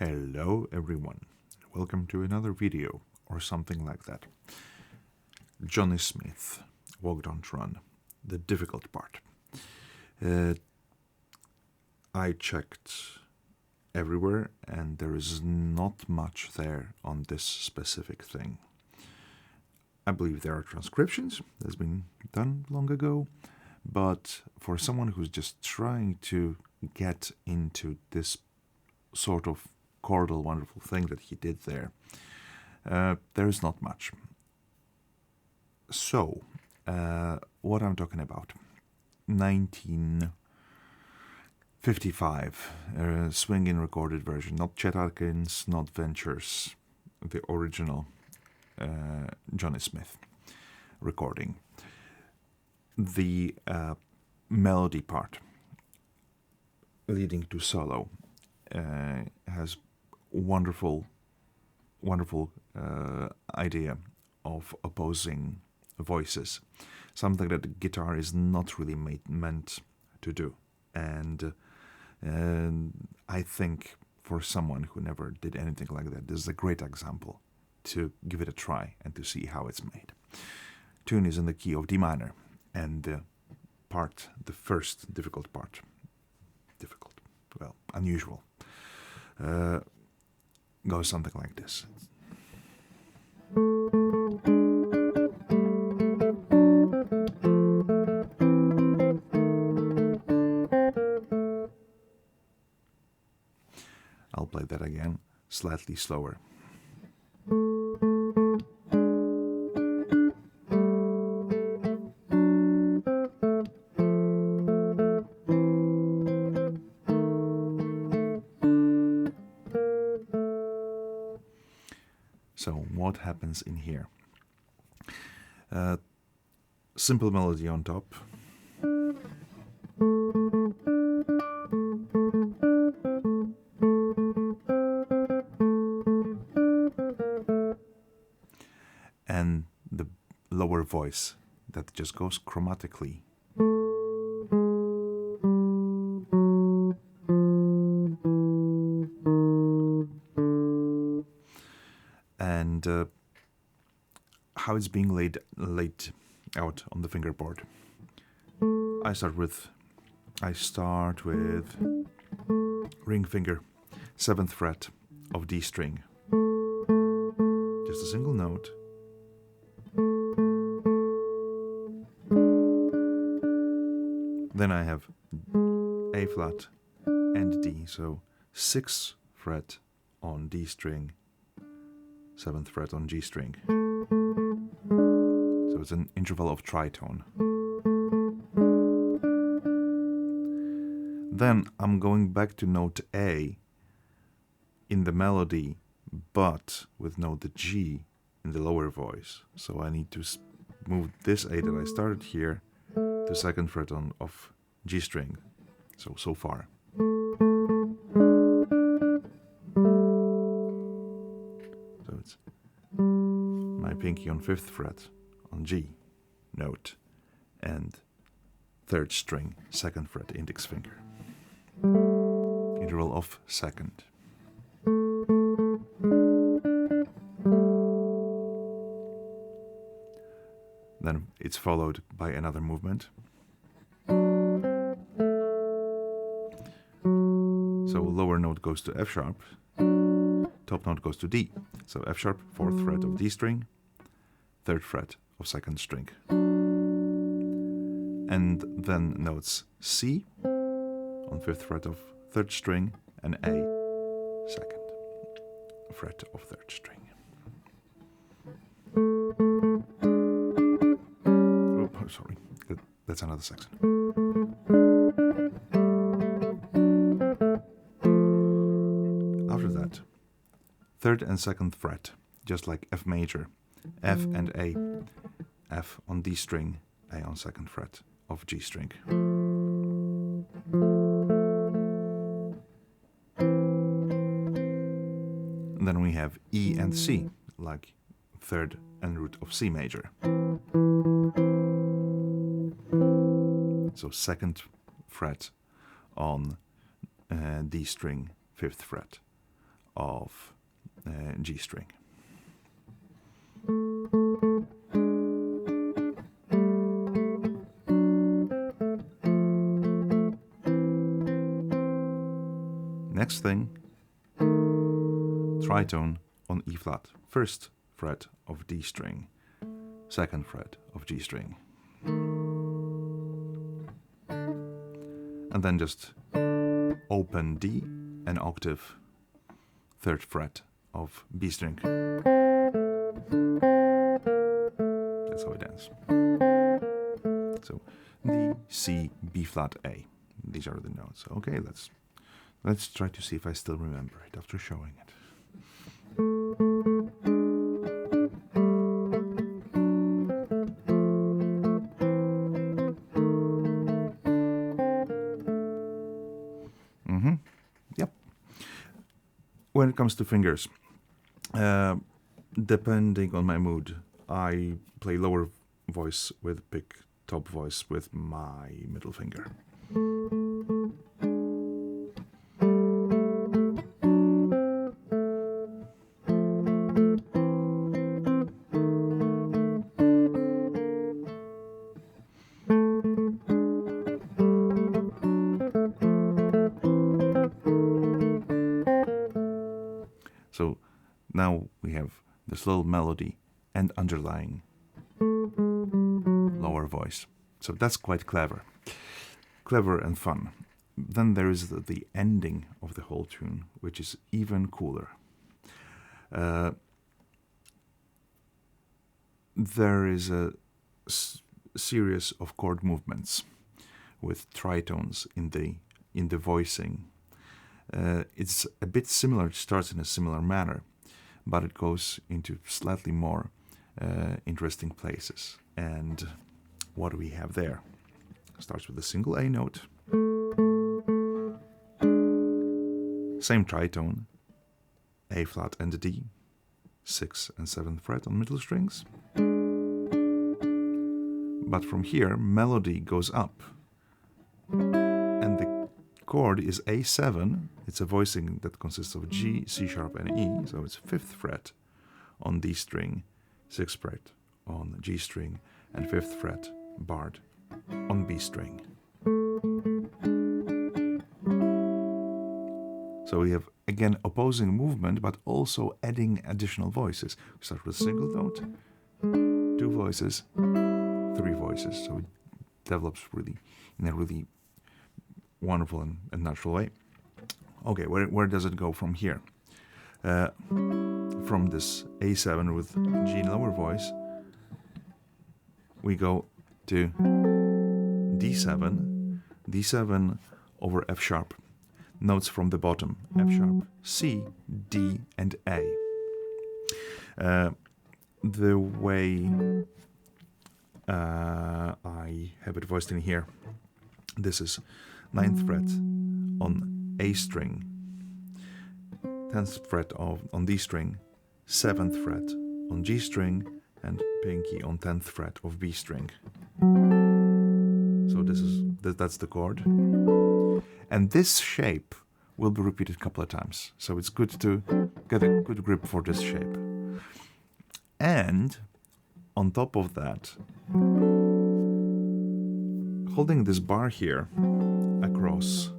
Hello everyone, welcome to another video, or something like that. Johnny Smith, Walk Don't Run, the difficult part. I checked everywhere and there is not much there on this specific thing. I believe there are transcriptions, that's been done long ago, but for someone who's just trying to get into this sort of chordal wonderful thing that he did there, there is not much. So, what I'm talking about, 1955, swinging recorded version, not Chet Atkins, not Ventures, the original Johnny Smith recording. The melody part leading to solo has wonderful idea of opposing voices, something that the guitar is not really meant to do, and I think for someone who never did anything like that, this is a great example to give it a try and to see how it's made. Tune is in the key of D minor, and the first difficult part, unusual, goes something like this. I'll play that again, slightly slower. So what happens in here? Simple melody on top. And the lower voice that just goes chromatically. And how it's being laid out on the fingerboard. I start with ring finger, 7th fret of D string. Just a single note. Then I have A flat and D, so 6th fret on D string, 7th fret on G string. So it's an interval of tritone. Then I'm going back to note A in the melody, but with note G in the lower voice. So I need to move this A that I started here to 2nd fret of G string. So far. So it's my pinky on 5th fret on G note and 3rd string, 2nd fret, index finger. Interval of 2nd. Then it's followed by another movement. So lower note goes to F sharp, top note goes to D. So F sharp, 4th fret of D string, 3rd fret of 2nd string. And then notes C on 5th fret of 3rd string and A, 2nd fret of 3rd string. Oh, sorry, that's another section. After that, 3rd and 2nd fret, just like F major, F and A, F on D string, A on 2nd fret of G string. Then we have E and C, like 3rd and root of C major. So 2nd fret on D string, 5th fret of G string. Next thing, tritone on E flat, first fret of D string, second fret of G string. And then just open D, an octave, third fret of B string. That's how it ends. So D, C, B flat, A. These are the notes. Okay, let's try to see if I still remember it after showing it. Yep. When it comes to fingers, depending on my mood, I play lower voice with pick, top voice with my middle finger. So now we have this little melody and underlying lower voice. So that's quite clever. Clever and fun. Then there is the ending of the whole tune, which is even cooler. There is a series of chord movements with tritones in the voicing. It's a bit similar, it starts in a similar manner, but it goes into slightly more interesting places. And what do we have there? It starts with a single A note, same tritone, A flat and D, 6th and 7th fret on middle strings. But from here, melody goes up, and the chord is A7. It's a voicing that consists of G, C sharp, and E, so it's 5th fret on D string, 6th fret on G string, and 5th fret barred on B string. So we have, again, opposing movement, but also adding additional voices. We start with a single note, 2 voices, 3 voices. So it develops really in a really wonderful and natural way. Okay, where does it go from here? From this A7 with G in lower voice, we go to D7, D7 over F sharp. Notes from the bottom, F sharp, C, D, and A. The way I have it voiced in here, this is 9th fret on A string, 10th fret on D string, 7th fret on G string, and pinky on 10th fret of B string. So that's the chord. And this shape will be repeated a couple of times. So it's good to get a good grip for this shape. And on top of that, holding this bar here across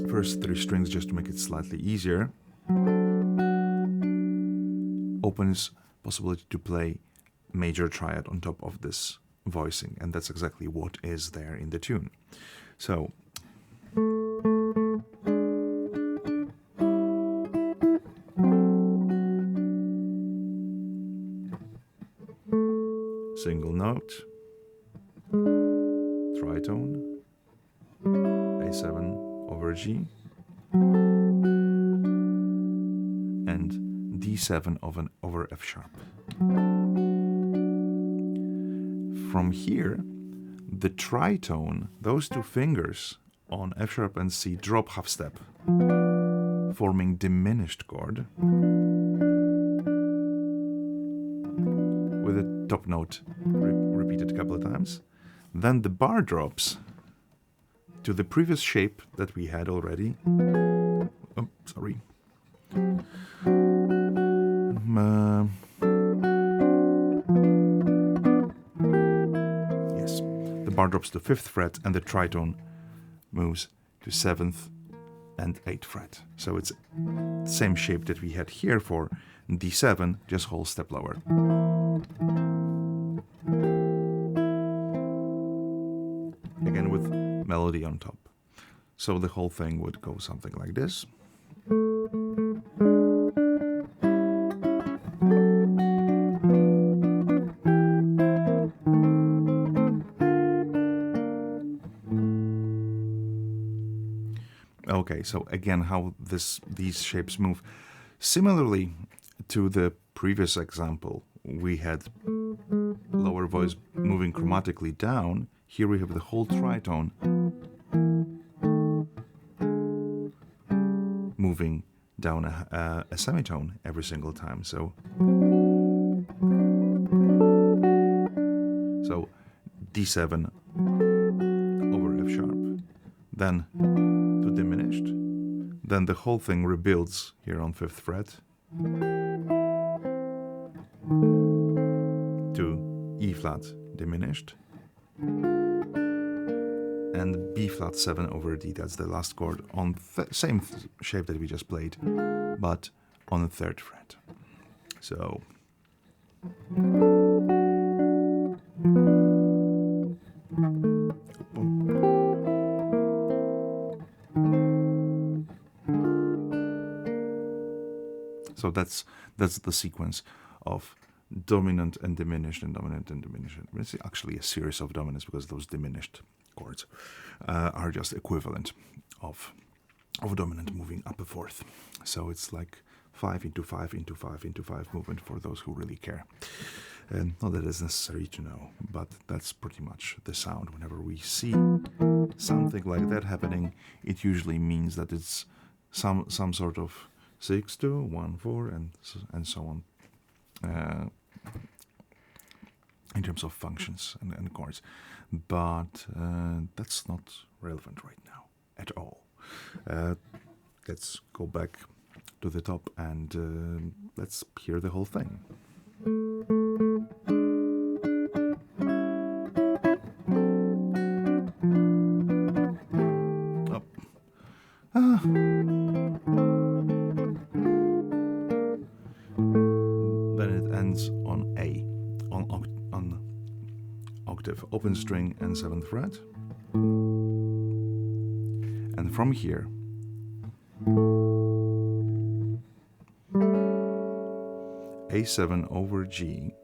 first 3 strings, just to make it slightly easier, opens possibility to play major triad on top of this voicing, and that's exactly what is there in the tune. So single note, tritone, A7 over G, and D7 over F sharp. From here, the tritone, those 2 fingers on F sharp and C, drop half step, forming diminished chord, with a top note repeated a couple of times. Then the bar drops to the previous shape that we had already. Oh, sorry. Yes, the bar drops to 5th fret and the tritone moves to 7th and 8th fret. So it's the same shape that we had here for D7, just whole step lower. Again with melody on top. So the whole thing would go something like this. Okay, so again, how these shapes move. Similarly to the previous example, we had lower voice moving chromatically down. Here we have the whole tritone moving down a semitone every single time. So D7 over F sharp, then to diminished, then the whole thing rebuilds here on 5th fret to E flat diminished, and B flat 7 over D. That's the last chord on same shape that we just played, but on the 3rd fret. So that's the sequence of dominant and diminished and dominant and diminished. It's actually a series of dominants because those diminished chords are just equivalent of dominant moving up a 4th. So it's like 5 into 5 into 5 into 5 movement for those who really care. Not that it's necessary to know, but that's pretty much the sound. Whenever we see something like that happening, it usually means that it's some sort of 6-2, 1-4, and so on. In terms of functions and chords, but that's not relevant right now at all. Let's go back to the top and let's hear the whole thing. Then it ends on A, on octave, open string and 7th fret. And from here, A7 over G,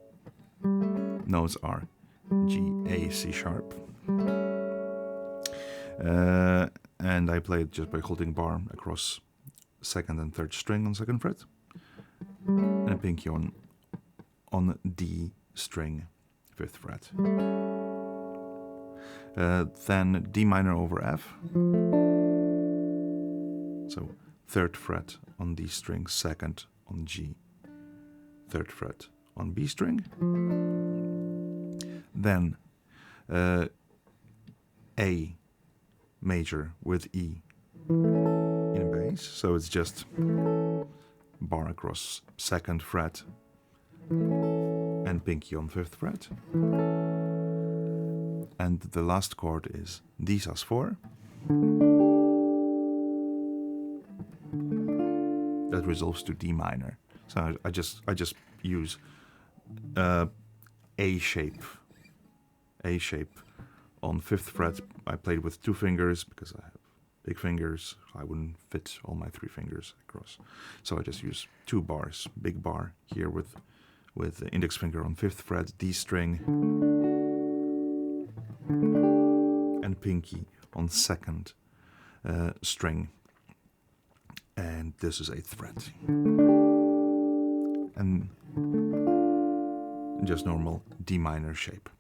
notes are G, A, C sharp. And I play it just by holding bar across 2nd and 3rd string on 2nd fret, and a pinky on D string, 5th fret. Then D minor over F, so 3rd fret on D string, 2nd on G, 3rd fret on B string. Then A major with E in bass, so it's just bar across 2nd fret and pinky on 5th fret. And the last chord is D sus4. That resolves to D minor. So I just use A shape on 5th fret. I played with 2 fingers because I have big fingers. I wouldn't fit all my 3 fingers across. So I just use 2 bars, big bar here with the index finger on 5th fret, D string, and pinky on 2nd string. And this is 8th fret. And just normal D minor shape.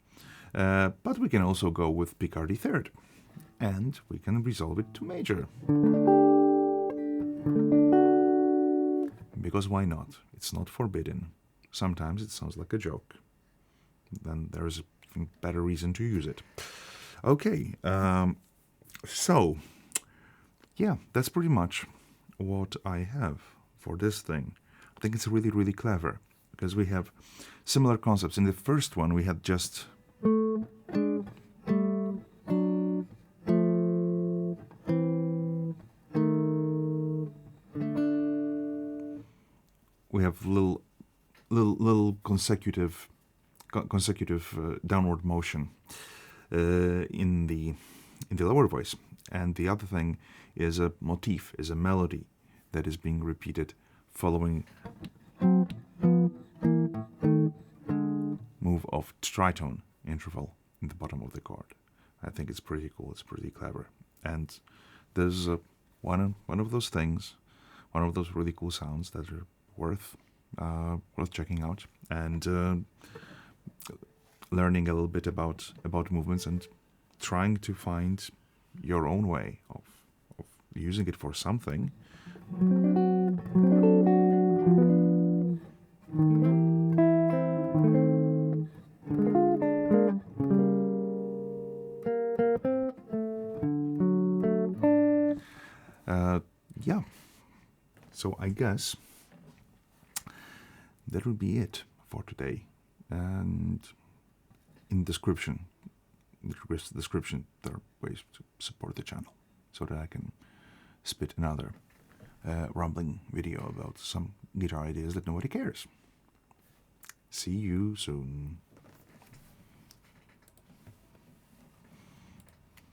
But we can also go with Picardy 3rd, and we can resolve it to major. Because why not? It's not forbidden. Sometimes it sounds like a joke. Then there is a better reason to use it. Okay, So, yeah, that's pretty much what I have for this thing. I think it's really, really clever because we have similar concepts. In the first one, we had just we have little consecutive downward motion in the lower voice, and the other thing is a motif, is a melody that is being repeated following move of tritone interval in the bottom of the chord. I think it's pretty cool. It's pretty clever, and there's one of those things, one of those really cool sounds that are worth checking out and learning a little bit about movements and trying to find your own way of using it for something. Yeah, so I guess that would be it for today. And in the description, there are ways to support the channel so that I can spit another rambling video about some guitar ideas that nobody cares. See you soon.